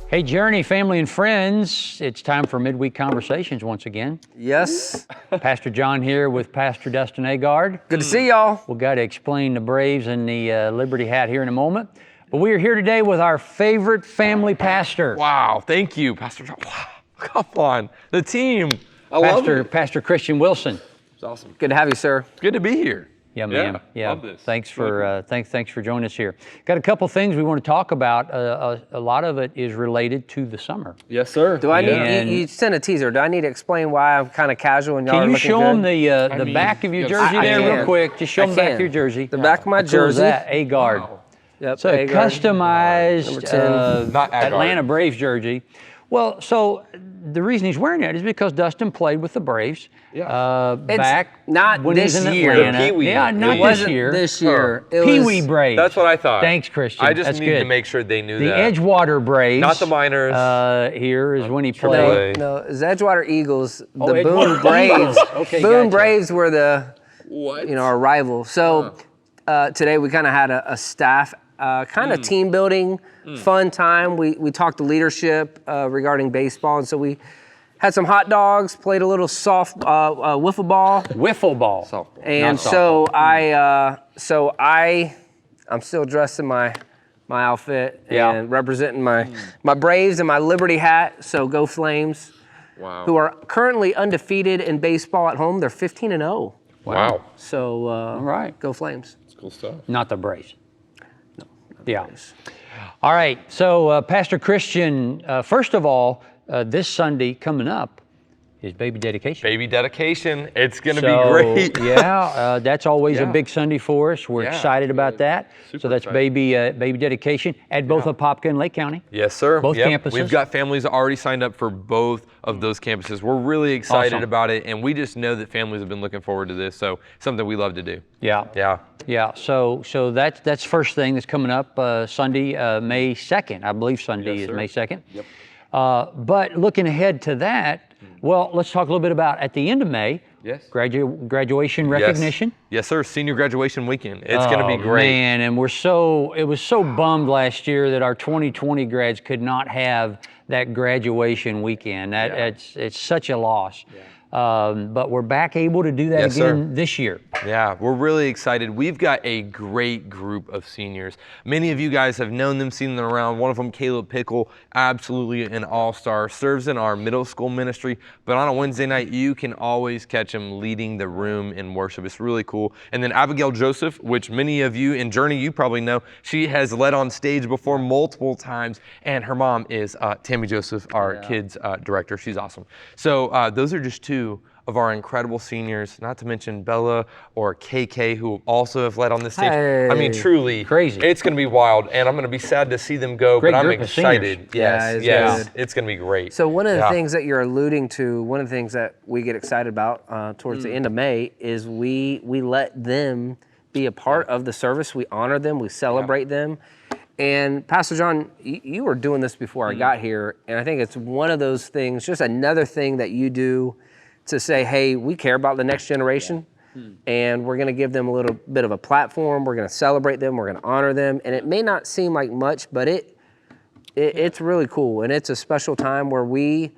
Hey, Journey, family and friends, it's time for Midweek Conversations once again. Yes. Pastor John here with Pastor Dustin Agard. Good to see y'all. We've got to explain the Braves and the Liberty hat here in a moment. But we are here today with our favorite family pastor. Wow, thank you, Pastor John. Wow, come on, the team. I love it. Pastor Christian Wilson. It's awesome. Good to have you, sir. Good to be here. Yeah, man. Yeah. Love this. Thanks for thanks for joining us here. Got a couple things we want to talk about. A lot of it is related to the summer. Yes, sir. Do I need, you sent a teaser. Do I need to explain why I'm kind of casual and y'all are Can you looking show good? them the back of your jersey there real quick? Just show them back your jersey. The back of my jersey. Agard. Wow. Yep, So a Agard. customized Number 10. Not Agard. Atlanta Braves jersey. Well, so the reason he's wearing that is because Dustin played with the Braves back not when he was this in year. Atlanta. The Pee-wee. Yeah, not It this wasn't year. this year. It Pee-wee was Braves. That's what I thought. Thanks, Christian. I just That's needed good. to make sure they knew The that. Edgewater Braves. Not the Miners. Here is when he No, played. No, it's Edgewater Eagles. The Edgewater Boone Braves. Eagles. Okay, Boone gotcha. Braves were the, What? our rival. So today we kind of had a staff kind of team building, fun time. We talked to leadership regarding baseball, and so we had some hot dogs, played a little soft wiffle ball. Wiffle ball. Softball. And Not so I'm still dressed in my outfit and representing my Braves and my Liberty hat. So go Flames, Wow. who are currently undefeated in baseball at home. They're 15-0. Wow. So All right. go Flames. That's cool stuff. Not the Braves. No. Yeah. All right. So Pastor Christian, first of all, this Sunday coming up is baby dedication. Baby dedication. It's going to be great. Yeah, that's always a big Sunday for us. We're Yeah, excited about that. super So that's excited. baby dedication at both Apopka and Lake County. Yes, sir. Both campuses. We've got families already signed up for both of those campuses. We're really excited Awesome. about it, and we just know that families have been looking forward to this. So something we love to do. Yeah. Yeah. Yeah. So that's first thing that's coming up Sunday, May 2nd. I believe Sunday Yes, is sir. May 2nd. Yep. But looking ahead to that, well, let's talk a little bit about at the end of May. Yes. Graduation recognition. Yes, sir. Senior graduation weekend. It's going to be great. Man, and it was so bummed last year that our 2020 grads could not have that graduation weekend. It's such a loss. Yeah. But we're back able to do that Yes, again this year. Yeah, we're really excited. We've got a great group of seniors. Many of you guys have known them, seen them around. One of them, Caleb Pickle, absolutely an all-star, serves in our middle school ministry. But on a Wednesday night, you can always catch him leading the room in worship. It's really cool. And then Abigail Joseph, which many of you in Journey, you probably know, she has led on stage before multiple times. And her mom is Tammy Joseph, our kids director. She's awesome. So those are just two of our incredible seniors, not to mention Bella or KK, who also have led on this stage. Hey. I mean, truly, Crazy. It's going to be wild, and I'm going to be sad to see them go, Great but I'm group of excited. seniors. Yes, Yeah, yes, it's going to be great. So one of the things that you're alluding to, one of the things that we get excited about towards the end of May is we let them be a part of the service. We honor them. We celebrate them. And Pastor John, you were doing this before I got here, and I think it's one of those things, just another thing that you do to say, hey, we care about the next generation, and we're going to give them a little bit of a platform. We're going to celebrate them. We're going to honor them. And it may not seem like much, but it's really cool, and it's a special time where we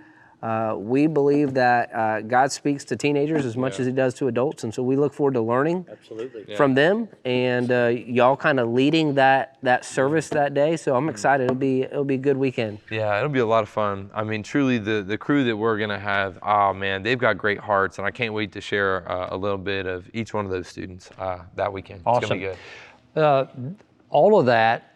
believe that God speaks to teenagers as much as he does to adults, and so we look forward to learning from them, and y'all kind of leading that service that day. So I'm excited. It'll be a good weekend. Yeah, it'll be a lot of fun. I mean, truly, the crew that we're going to have, oh man, they've got great hearts, and I can't wait to share a little bit of each one of those students that weekend. Awesome. It's going to be good. All of that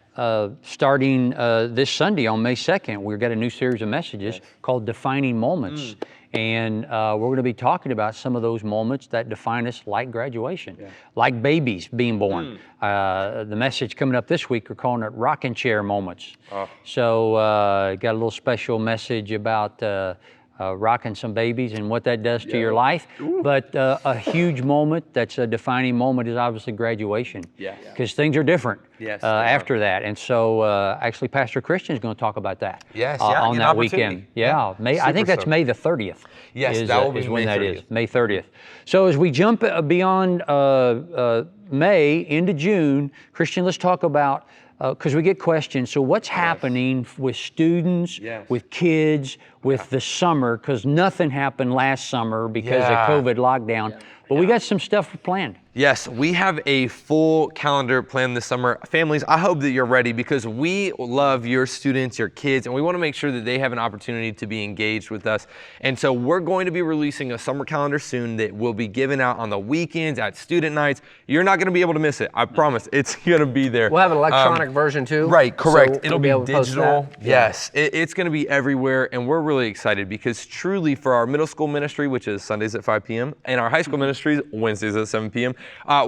starting this Sunday on May 2nd, we've got a new series of messages called Defining Moments. And we're going to be talking about some of those moments that define us, like graduation, like babies being born. The message coming up this week, we're calling it rocking chair moments. So got a little special message about rocking some babies and what that does to your life. But a huge moment that's a defining moment is obviously graduation. Because things are different after that. And so actually Pastor Christian is going to talk about that on that weekend. I think that's May the 30th. Yes, that will be when May that 30th. is, May 30th. So as we jump beyond May into June, Christian, let's talk about, because we get questions, so what's happening with students, with kids, with the summer, because nothing happened last summer because of COVID lockdown, but we got some stuff planned. Yes, we have a full calendar planned this summer. Families, I hope that you're ready because we love your students, your kids, and we want to make sure that they have an opportunity to be engaged with us. And so we're going to be releasing a summer calendar soon that will be given out on the weekends at student nights. You're not going to be able to miss it. I promise. It's going to be there. We'll have an electronic version too. Right, correct. So It'll we'll be able to post digital. that. Yes, it's going to be everywhere, and we're really excited because truly for our middle school ministry, which is Sundays at 5 p.m., and our high school ministries, Wednesdays at 7 p.m.,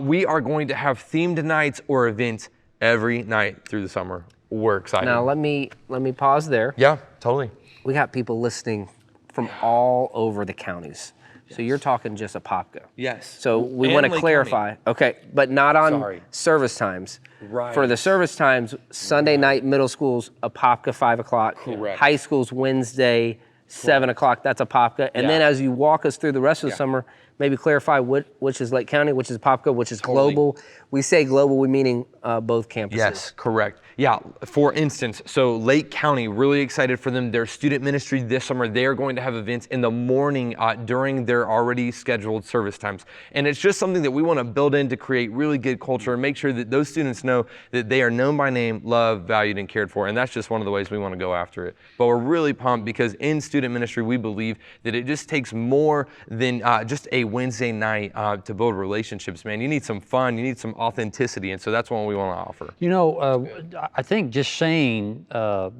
we are going to have themed nights or events every night through the summer. We're excited. Now let me pause there. Yeah, totally. We got people listening from all over the counties. So you're talking just Apopka. Yes. So we And want to Lake clarify. Okay, but not on service times. Right. For the service times, Sunday night middle schools, Apopka 5 o'clock. Correct. High schools Wednesday 7 o'clock. That's Apopka. And then as you walk us through the rest of the summer, maybe clarify which is Lake County, which is Apopka, which is global. We say global, we meaning both campuses. Yes, correct. Yeah, for instance, so Lake County, really excited for them. Their student ministry this summer, they are going to have events in the morning during their already scheduled service times. And it's just something that we want to build in to create really good culture and make sure that those students know that they are known by name, loved, valued, and cared for. And that's just one of the ways we want to go after it. But we're really pumped because in student ministry, we believe that it just takes more than just a Wednesday night to build relationships, man. You need some fun, you need some authenticity, and so that's what we want to offer. You know, I think just saying,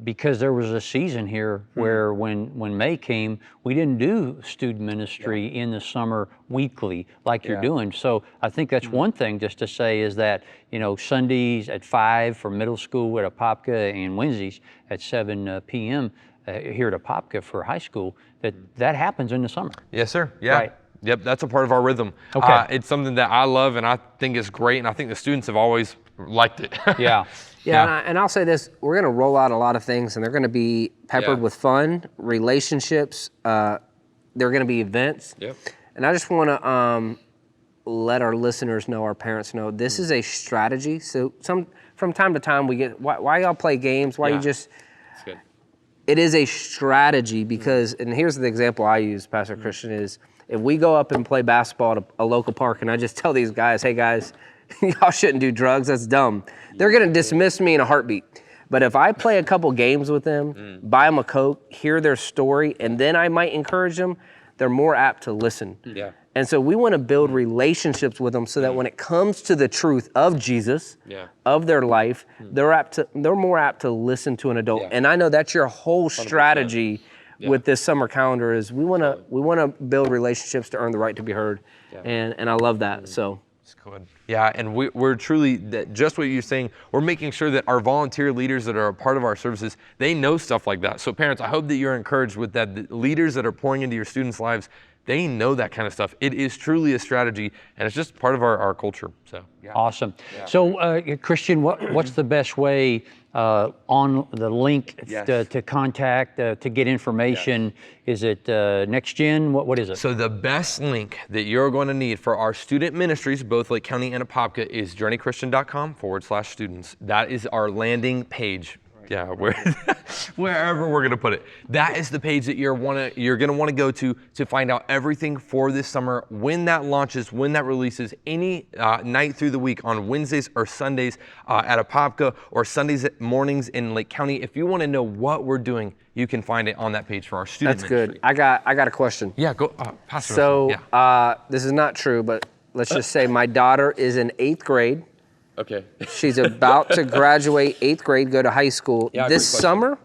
because there was a season here where when May came, we didn't do student ministry in the summer weekly like you're doing. So I think that's one thing just to say is that, you know, Sundays at 5 for middle school at Apopka and Wednesdays at 7 p.m. Here at Apopka for high school, that happens in the summer. Yes, sir. Yeah. Right. Yep, that's a part of our rhythm. Okay. It's something that I love and I think is great, and I think the students have always liked it. Yeah, and I'll say this, we're going to roll out a lot of things, and they're going to be peppered with fun, relationships, they're going to be events. Yep. And I just want to let our listeners know, our parents know, this is a strategy. So from time to time we get, why y'all play games? Why you just... That's good. It is a strategy because, and here's the example I use, Pastor Christian, is if we go up and play basketball at a local park and I just tell these guys, hey guys, y'all shouldn't do drugs, that's dumb. They're gonna dismiss me in a heartbeat. But if I play a couple games with them, buy them a Coke, hear their story, and then I might encourage them, they're more apt to listen. Yeah. And so we want to build relationships with them so that when it comes to the truth of Jesus, of their life, they're more apt to listen to an adult. And I know that's your whole strategy with this summer calendar is we want to build relationships to earn the right to be heard. And I love that. So It's good. Yeah, and we're truly, just what you're saying, we're making sure that our volunteer leaders that are a part of our services, they know stuff like that. So parents, I hope that you're encouraged with that. The leaders that are pouring into your students' lives, they know that kind of stuff. It is truly a strategy, and it's just part of our culture. So Awesome. So Christian, what's the best way on the link to contact, to get information? Is it NextGen? What is it? So the best link that you're going to need for our student ministries, both Lake County and Apopka, is journeychristian.com/students. That is our landing page. Yeah, wherever we're gonna put it. That is the page that you're gonna want to go to find out everything for this summer, when that launches, when that releases, any night through the week on Wednesdays or Sundays at Apopka or Sundays mornings in Lake County. If you want to know what we're doing, you can find it on that page for our student that's ministry. good. I got a question. Yeah, go. Pastor. So this is not true, but let's just say my daughter is in 8th grade. Okay. She's about to graduate 8th grade, go to high school. Yeah, this summer,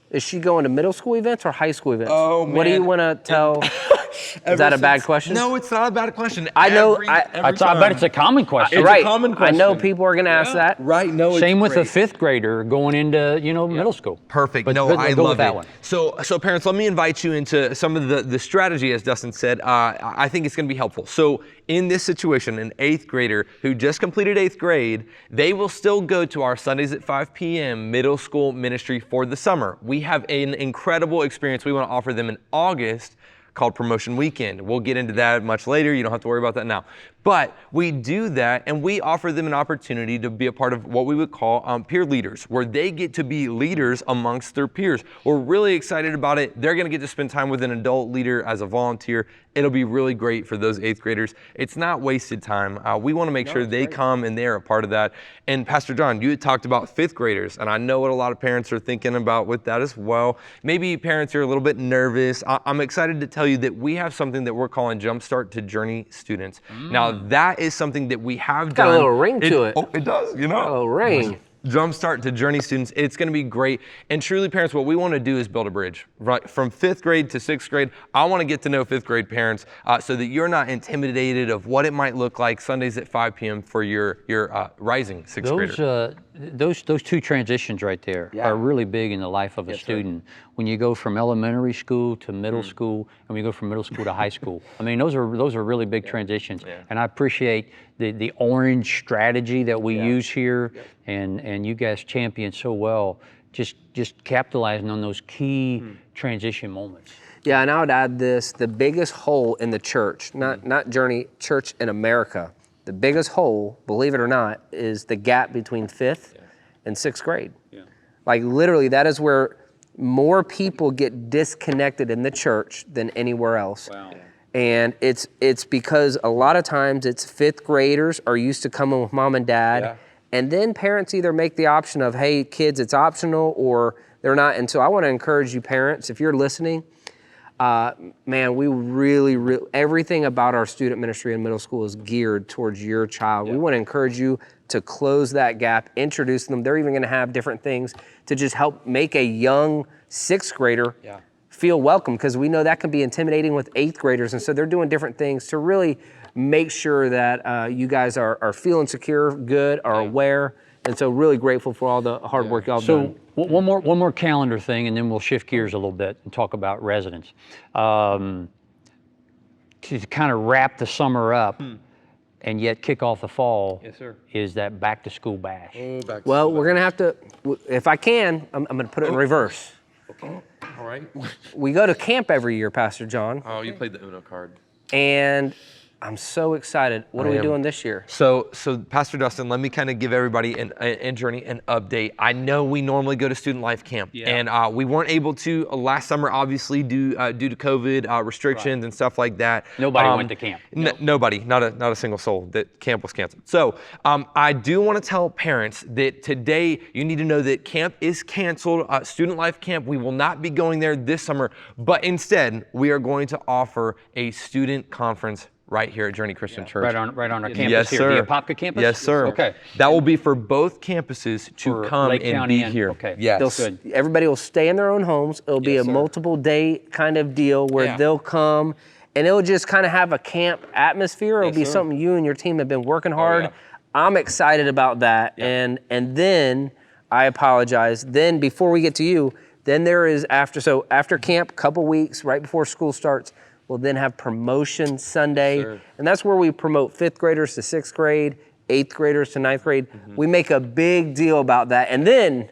is she going to middle school events or high school events? Oh, What do you man. want to tell? Is that a bad question? No, it's not a bad question. I know- Every I time. bet it's a common question. It's a Right. common I know question. people are going to ask that. Right, no, Same it's with a great. fifth grader going into middle school. Perfect. But I go love with that it. one. So parents, let me invite you into some of the strategy, as Dustin said. I think it's going to be helpful. So in this situation, an 8th grader who just completed 8th grade, they will still go to our Sundays at 5 p.m. middle school ministry for the summer. We have an incredible experience we want to offer them in August called Promotion Weekend. We'll get into that much later. You don't have to worry about that now. But we do that, and we offer them an opportunity to be a part of what we would call peer leaders, where they get to be leaders amongst their peers. We're really excited about it. They're going to get to spend time with an adult leader as a volunteer. It'll be really great for those 8th graders. It's not wasted time. We want to make sure they come and they're a part of that. And Pastor John, you had talked about 5th graders, and I know what a lot of parents are thinking about with that as well. Maybe parents are a little bit nervous. I'm excited to tell you that we have something that we're calling Jumpstart to Journey students. Now, that is something that we have done. Got a little ring to it. Oh, it does, you know. A little ring. Jumpstart to Journey students. It's going to be great. And truly, parents, what we want to do is build a bridge. Right from 5th grade to 6th grade, I want to get to know 5th grade parents so that you're not intimidated of what it might look like Sundays at 5 p.m. for your rising 6th grader. Those two transitions right there are really big in the life of a student. When you go from elementary school to middle school, and when you go from middle school to high school, I mean those are really big transitions. And I appreciate the orange strategy that we use here, and you guys champion so well. Just capitalizing on those key transition moments. Yeah, and I would add this: the biggest hole in the church, not Journey Church in America. The biggest hole, believe it or not, is the gap between 5th and 6th grade. Like literally, that is where more people get disconnected in the church than anywhere else. And it's because a lot of times it's 5th graders are used to coming with mom and dad, and then parents either make the option of, hey kids, it's optional, or they're not. And so I want to encourage you parents, if you're listening, man, we really, everything about our student ministry in middle school is geared towards your child. We want to encourage you to close that gap, introduce them. They're even going to have different things to just help make a young 6th grader feel welcome, because we know that can be intimidating with 8th graders. And so they're doing different things to really make sure that you guys are feeling secure, good, are aware. And so really grateful for all the hard work y'all done. One more calendar thing, and then we'll shift gears a little bit and talk about residents. To kind of wrap the summer up and yet kick off the fall is that back to school bash. Well, we're going to have to, if I can, I'm going to put it in reverse. Okay. All right. We go to camp every year, Pastor John. Oh, you played the Uno card. And I'm so excited. What are we doing this year? So Pastor Dustin, let me kind of give everybody an Journey an update. I know we normally go to Student Life Camp, and we weren't able to last summer, obviously, due to COVID restrictions and stuff like that. Nobody went to camp. Nobody, not a single soul. That camp was canceled. So I do want to tell parents that today you need to know that camp is canceled. Student Life Camp, we will not be going there this summer, but instead we are going to offer a student conference right here at Journey Christian Church. Right on our campus Yes, here, sir. the Apopka campus? Yes, sir. Okay. That will be for both campuses to For come Lake and County be and- here. okay. Yes. Good. Everybody will stay in their own homes. It'll be a multiple day kind of deal where they'll come, and it'll just kind of have a camp atmosphere. It'll be something you and your team have been working hard. I'm excited about that. And then, I apologize, then before we get to you, then there is after camp, couple weeks, right before school starts, we'll then have Promotion Sunday. And that's where we promote 5th graders to 6th grade, 8th graders to 9th grade. We make a big deal about that. And then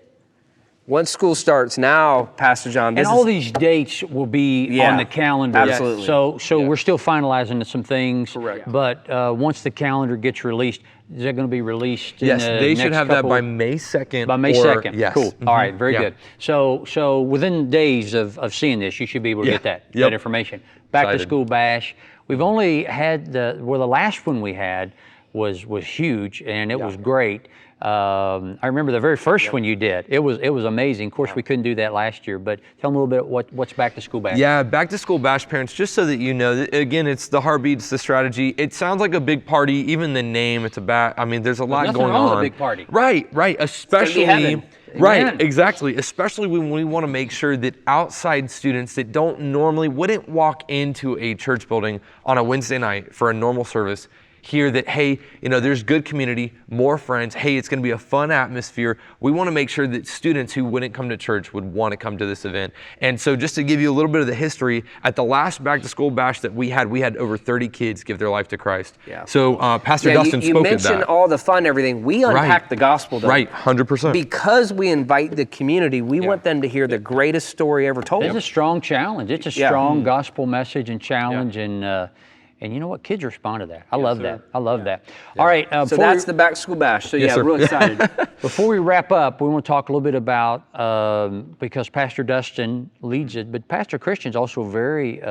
once school starts, now, Pastor John, And all these dates will be on the calendar. Absolutely. So we're still finalizing some things. Correct. But once the calendar gets released, is that going to be released? Yes, in the they should next have that couple- by May 2nd. By May or- 2nd. Yes. Cool. All right, very Yeah. good. So within days of seeing this, you should be able to get that Yep. information. Back to Excited. school bash. We've only had the last one we had was huge, and it was great. I remember the very first one you did. It was amazing. Of course, we couldn't do that last year, but tell them a little bit what's Back to School Bash. Yeah, Back to School Bash, parents, just so that you know, again, it's the heartbeat, it's the strategy. It sounds like a big party, even the name, it's a I mean, there's a lot nothing going wrong on. with a big party. Right, especially, heaven. right, Amen. exactly. Especially when we want to make sure that outside students that wouldn't walk into a church building on a Wednesday night for a normal service hear that, hey, there's good community, more friends, hey, it's going to be a fun atmosphere. We want to make sure that students who wouldn't come to church would want to come to this event. And so just to give you a little bit of the history, at the last Back to School Bash that we had over 30 kids give their life to Christ. Yeah. So Pastor Dustin you spoke of that. mentioned all the fun and everything. We unpack the gospel, though. Right, 100%. Because we invite the community, we want them to hear the greatest story ever told. It's a strong challenge. It's a strong gospel message and challenge, and you know what? Kids respond to that. I love that. I love that. All right. So that's the Back to School Bash. So Yes, sir. real excited. Before we wrap up, we want to talk a little bit about, because Pastor Dustin leads it, but Pastor Christian's also very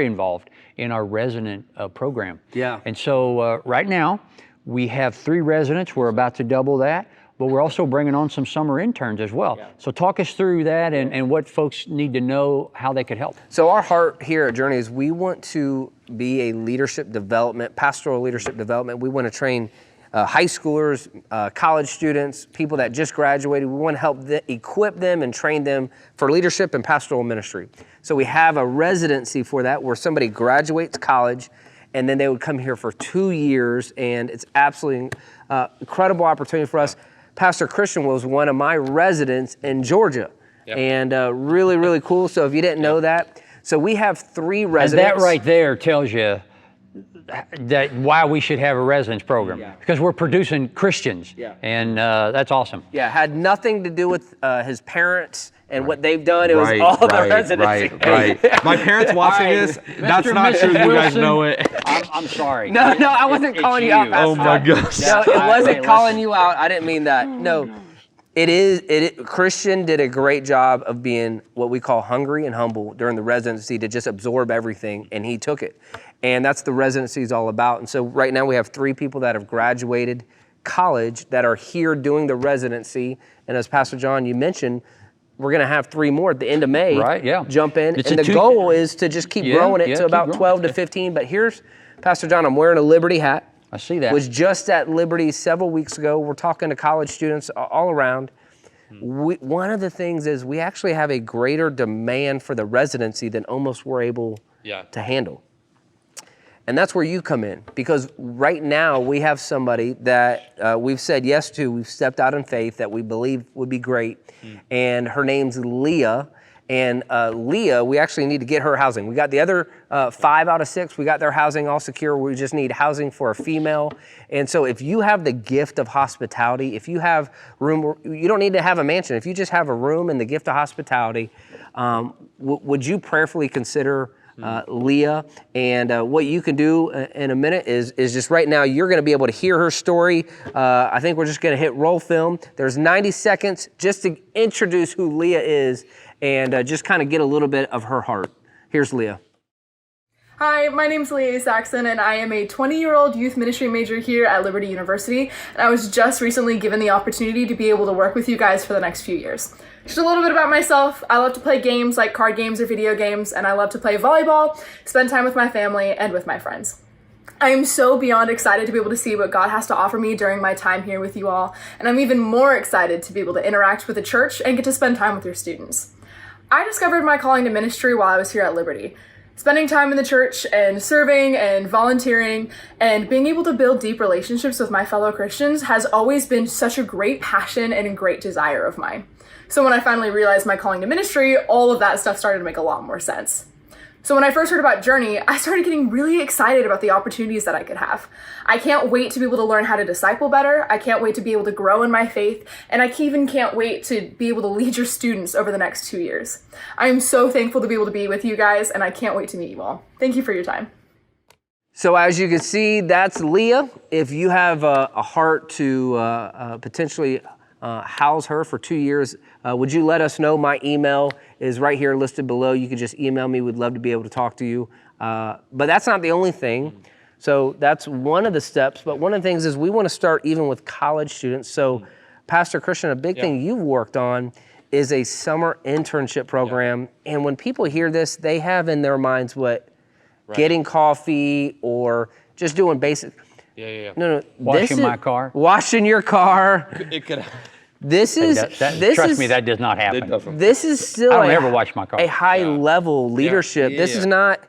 involved in our resident program. Yeah. And so right now, we have 3 residents. We're about to double that. But we're also bringing on some summer interns as well. Yeah. So talk us through that and what folks need to know, how they could help. So our heart here at Journey is we want to be a leadership development, pastoral leadership development. We want to train high schoolers, college students, people that just graduated. We want to help equip them and train them for leadership and pastoral ministry. So we have a residency for that where somebody graduates college and then they would come here for 2 years, and it's absolutely incredible opportunity for us. Pastor Christian was one of my residents in Georgia, and really, really cool. So if you didn't know that, so we have 3 residents. And that right there tells you that why we should have a residence program, because we're producing Christians, and that's awesome. Yeah, had nothing to do with his parents and what they've done. It was all the residency. Right. My parents watching this, that's Mr. not Mrs. true. You guys Wilson, know it. I'm sorry. No, I wasn't calling you out. Oh my gosh. No, it wasn't calling you out. I didn't mean that. No, Christian did a great job of being what we call hungry and humble during the residency to just absorb everything, and he took it. And that's the residency is all about. And so right now we have 3 people that have graduated college that are here doing the residency. And as Pastor John, you mentioned, we're going to have 3 more at the end of May. Right, yeah. Jump in. It's and the goal is to just keep growing it to about 12 to 15. But here's, Pastor John, I'm wearing a Liberty hat. I see that. Was just at Liberty several weeks ago. We're talking to college students all around. One of the things is we actually have a greater demand for the residency than almost we're able to handle. And that's where you come in, because right now we have somebody that we've said yes to, we've stepped out in faith that we believe would be great. And her name's Leah. And Leah, we actually need to get her housing. We got the other 5 out of 6. We got their housing all secure. We just need housing for a female. And so if you have the gift of hospitality, if you have room, you don't need to have a mansion. If you just have a room and the gift of hospitality, would you prayerfully consider Leah? And what you can do in a minute is just right now, you're going to be able to hear her story. I think we're just going to hit roll film. There's 90 seconds just to introduce who Leah is and just kind of get a little bit of her heart. Here's Leah. Hi, my name's Leah Saxon, and I am a 20-year-old youth ministry major here at Liberty University, and I was just recently given the opportunity to be able to work with you guys for the next few years. Just a little bit about myself. I love to play games like card games or video games, and I love to play volleyball, spend time with my family, and with my friends. I am so beyond excited to be able to see what God has to offer me during my time here with you all, and I'm even more excited to be able to interact with the church and get to spend time with your students. I discovered my calling to ministry while I was here at Liberty. Spending time in the church and serving and volunteering and being able to build deep relationships with my fellow Christians has always been such a great passion and a great desire of mine. So when I finally realized my calling to ministry, all of that stuff started to make a lot more sense. So when I first heard about Journey, I started getting really excited about the opportunities that I could have. I can't wait to be able to learn how to disciple better. I can't wait to be able to grow in my faith. And I even can't wait to be able to lead your students over the next 2 years. I am so thankful to be able to be with you guys, and I can't wait to meet you all. Thank you for your time. So as you can see, that's Leah. If you have a heart to potentially house her for 2 years, would you let us know? My email is right here listed below. You can just email me. We'd love to be able to talk to you. But that's not the only thing. So that's one of the steps. But one of the things is we want to start even with college students. So Pastor Christian, a big thing you've worked on is a summer internship program. And when people hear this, they have in their minds getting coffee or just doing basic. No. Washing my car. Washing your car. It could. This is Trust me, that does not happen. This is still I don't ever wash my car. a high level leadership. This is not.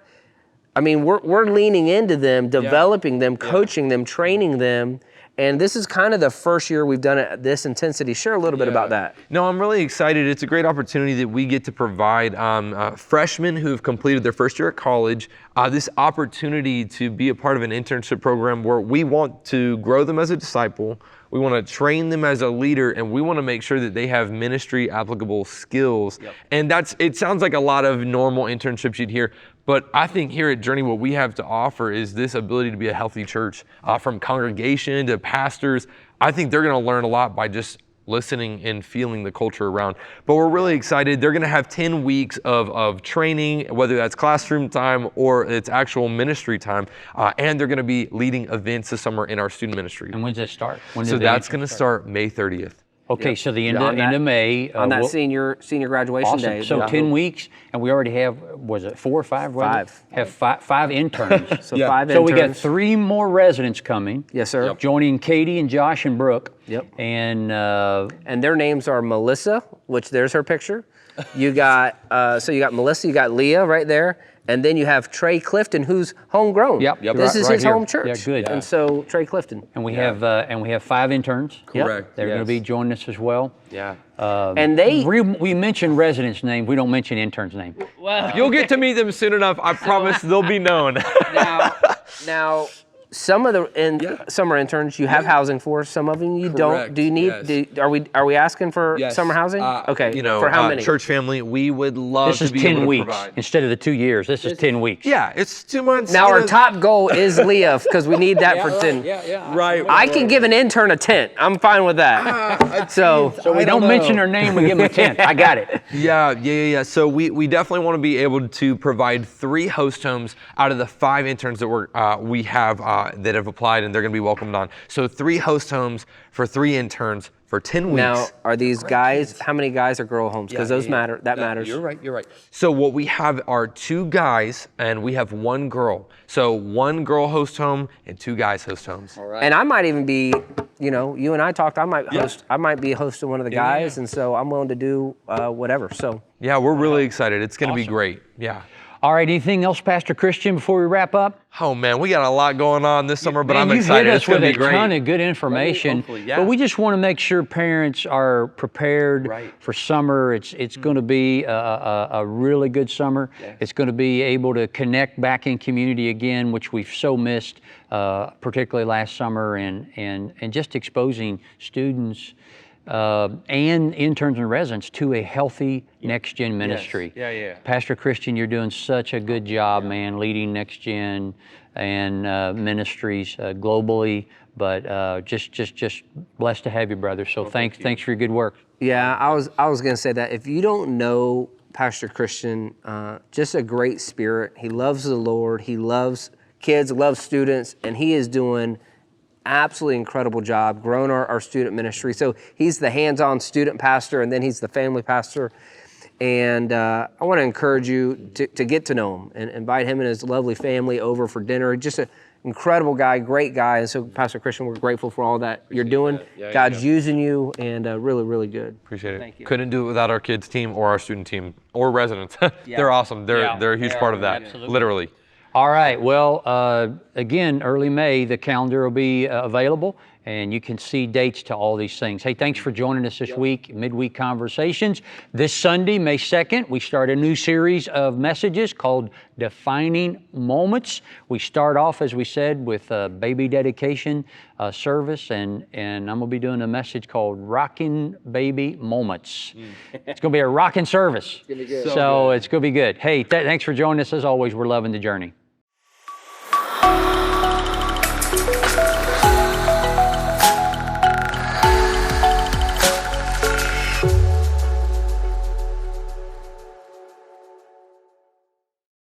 I mean, we're leaning into them, developing them, coaching them, training them. And this is kind of the first year we've done it at this intensity. Share a little bit about that. No, I'm really excited. It's a great opportunity that we get to provide freshmen who have completed their first year at college this opportunity to be a part of an internship program where we want to grow them as a disciple. We want to train them as a leader, and we want to make sure that they have ministry applicable skills. And it sounds like a lot of normal internships you'd hear, but I think here at Journey, what we have to offer is this ability to be a healthy church, from congregation to pastors. I think they're going to learn a lot by just listening and feeling the culture around. But we're really excited. They're going to have 10 weeks of training, whether that's classroom time or it's actual ministry time. And they're going to be leading events this summer in our student ministry. And when's that start? So that's going to start May 30th. Okay, so the end of May. On that senior graduation day. So 10 weeks, and we already have, was it 4 or 5? Five. Have five interns. So 5 interns. So we got 3 more residents coming. Yes, sir. Joining Katie and Josh and Brooke. Yep. And their names are Melissa, which there's her picture. You got you got Melissa, you got Leah right there. And then you have Trey Clifton, who's homegrown. Yep. This is right his here. home church. Yeah, good. And so Trey Clifton. And we have 5 interns. Correct. They're going to be joining us as well. Yeah. And we mention residents' name. We don't mention interns' name. Well, You'll get to meet them soon enough. I promise they'll be known. now some of the summer interns you have housing for. Some of them you don't. Do you need? Are we asking for summer housing? Okay. For how many? Church family, we would love This is to be 10 able to weeks provide. instead of the 2 years. This is 10 weeks. Yeah, it's 2 months. Now our top goal is Leah because we need that for 10. Right. I can give an intern a tent. I'm fine with that. So we don't mention her name. We give them a tent. I got it. Yeah. So we definitely want to be able to provide 3 host homes out of the 5 interns that we have that have applied, and they're going to be welcomed on. So 3 host homes for 3 interns for 10 weeks. now, are these guys? How many guys are girl homes? Because those matter. That matters. You're right. So what we have are 2 guys, and we have 1 girl. So 1 girl host home and 2 guys host homes. All right. And I might even be, you and I talked. I might host. I might be hosting one of the guys, and so I'm willing to do whatever. So Yeah, we're really excited. It's going to be great. Yeah. All right, anything else, Pastor Christian, before we wrap up? Oh man, we got a lot going on this summer, but I'm You've excited. hit us It's going to with be a great. ton of good information, Hopefully, yeah. but we just want to make sure parents are prepared for summer. It's going to be a really good summer. It's going to be able to connect back in community again, which we've so missed, particularly last summer, and just exposing students and interns and residents to a healthy NextGen ministry. Yeah. Pastor Christian, you're doing such a good job, man, leading NextGen and ministries globally. But just blessed to have you, brother. So thanks for your good work. yeah, I was gonna say that if you don't know Pastor Christian, just a great spirit. He loves the Lord. He loves kids, loves students, and he is doing absolutely incredible job growing our student ministry. So he's the hands-on student pastor, and then he's the family pastor. And I want to encourage you to get to know him and invite him and his lovely family over for dinner. Just an incredible guy, great guy. And so, Pastor Christian, we're grateful for all that you're doing. God's using you, and really, really good. Appreciate it. Thank you. Couldn't do it without our kids team or our student team or residents. They're awesome. They're a huge part of that. Absolutely. Literally. All right. Well, again, early May, the calendar will be available, and you can see dates to all these things. Hey, thanks for joining us this week, Midweek Conversations. This Sunday, May 2nd, we start a new series of messages called Defining Moments. We start off, as we said, with a baby dedication service, and I'm going to be doing a message called Rockin' Baby Moments. It's going to be a rockin' service. So it's going to be good. Hey, thanks for joining us. As always, we're loving the journey.